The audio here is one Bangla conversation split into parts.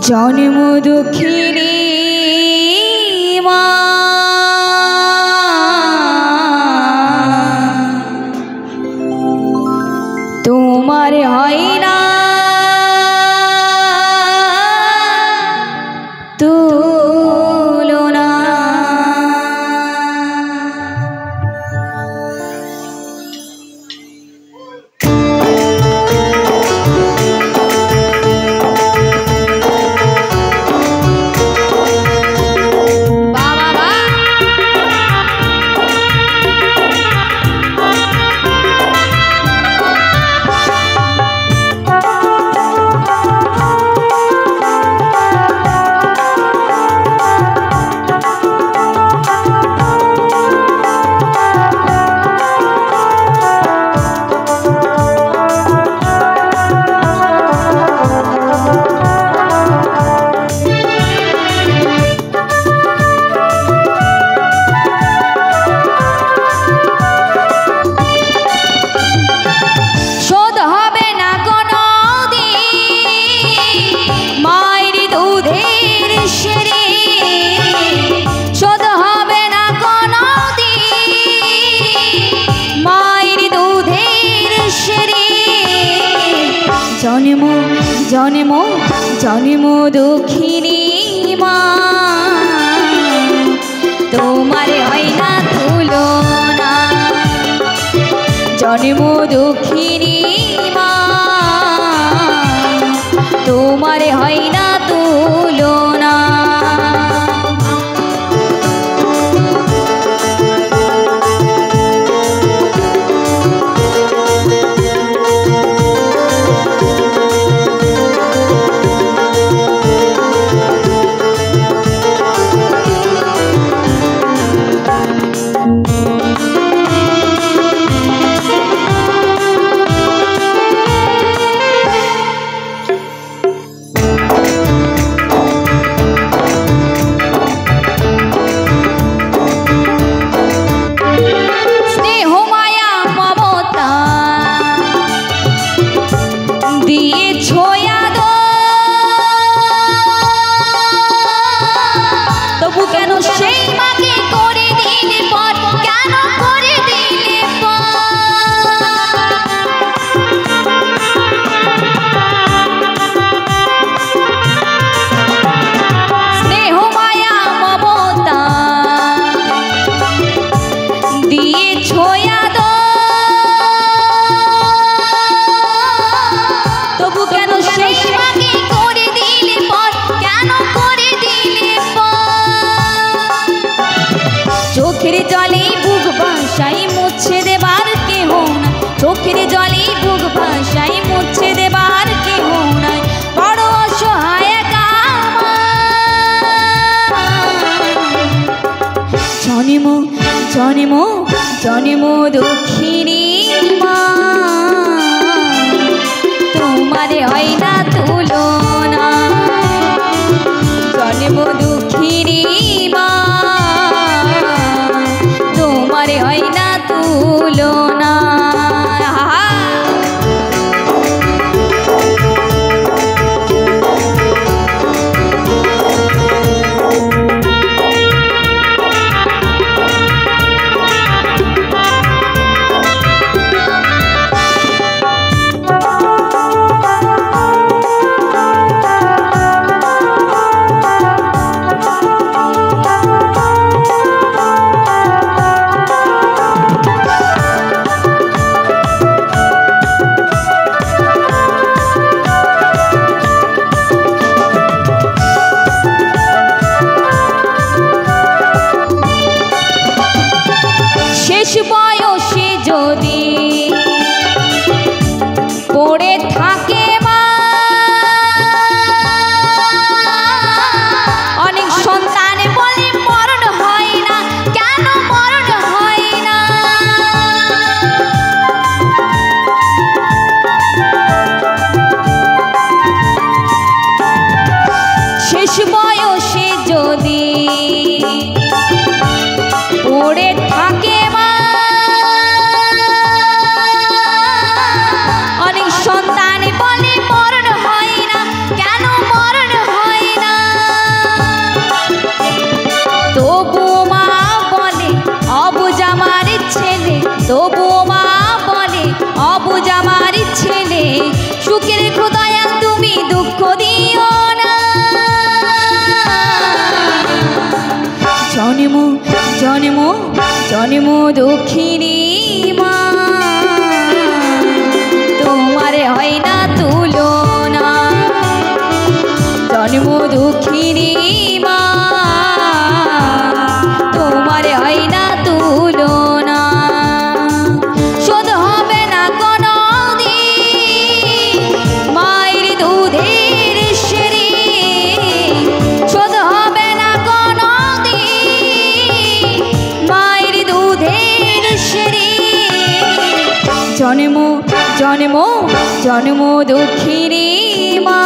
জন্ম দুঃখিনী মা তোমার হয় না তুলনা। জন্ম জন্ম জন্ম দুঃখিনী মা তোমার হয় না তুলনা। জন্ম দুঃখিনী মা তোমার হয় না তুলনা। চোখের জলে বুক ভাসাই মুছে দেবার কেহ নাই, চোখের জলে বুক ভাসাই মুছে দেবার কেহ নাই, বড় অসহায় জন্ম জন্ম জন্ম দুঃখিনী মা তোমার হয় না তুলনা। জন্ম দুঃখিনী মা তোমার হয় না তুলনা। তবুও মা বলে অবুঝ আমার ছেলে, সুখে রেখো দয়াল তুমি দুঃখ দিও না। জন্ম জন্ম জন্ম দুঃখিনী মা, তোমারে হয় না তুলনা। জন্ম দুঃখিনী মা, তোমারে হয় না তুলনা। শোধ হবে না কোনো দিন মায়ের দুধের সেরি, শোধ হবে না কোনো দিন মায়ের দুধের সেরি। জন্ম জন্ম জন্ম দুঃখিনী মা,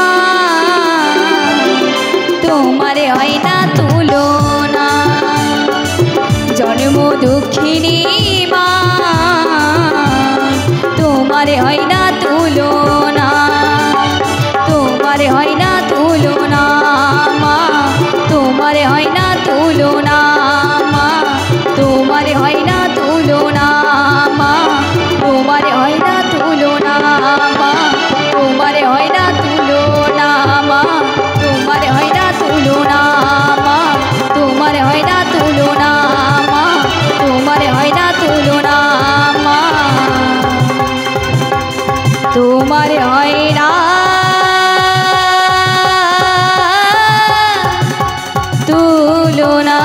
তোমারে হয় না তুলনা। জন্ম দুঃখিনী মা, তোমারে হয় না তুলনা। তোমারে হয় না তুলনা মা, তোমারে হয় না তুলনা মা, তোমারে হয় না তুলনা মা, তোমারে হয় না তুলনা মা, তোমারে হয় না তুলনা মা, তোমারে হয় না তুলনা মা, তোমারে হয় না তুলনা মা, তোমারে হয় না তুলনা মা, তোমারে হয় না তুলনা।